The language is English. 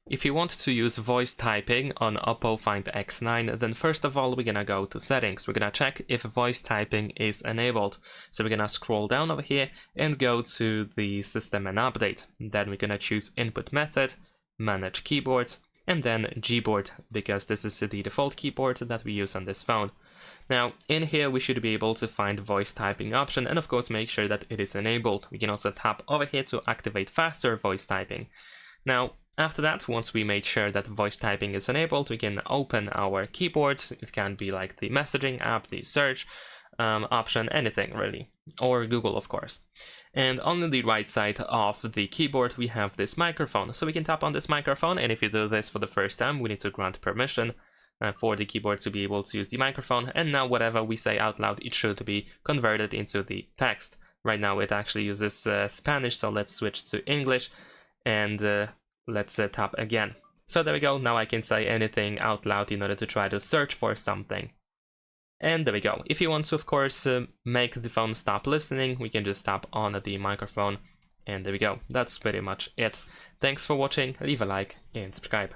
If you want to use voice typing on OPPO Find X9, then first of all, we're gonna go to settings. We're gonna check if voice typing is enabled. So we're gonna scroll down over here and go to the system and update. Then we're gonna choose input method, manage keyboards, and then Gboard, because this is the default keyboard that we use on this phone. Now, in here, we should be able to find voice typing option and of course make sure that it is enabled. We can also tap over here to activate faster voice typing. Now, after that, once we made sure that voice typing is enabled, we can open our keyboard. It can be like the messaging app, the search option, anything really, or Google of course. And on the right side of the keyboard, we have this microphone. So we can tap on this microphone, and if you do this for the first time, we need to grant permission for the keyboard to be able to use the microphone. And now whatever we say out loud, it should be converted into the text. Right now it actually uses Spanish, so let's switch to English and let's tap again. So there we go, now I can say anything out loud in order to try to search for something. And there we go. If you want to, of course, make the phone stop listening, we can just tap on the microphone, and there we go. That's pretty much it. Thanks for watching, leave a like and subscribe.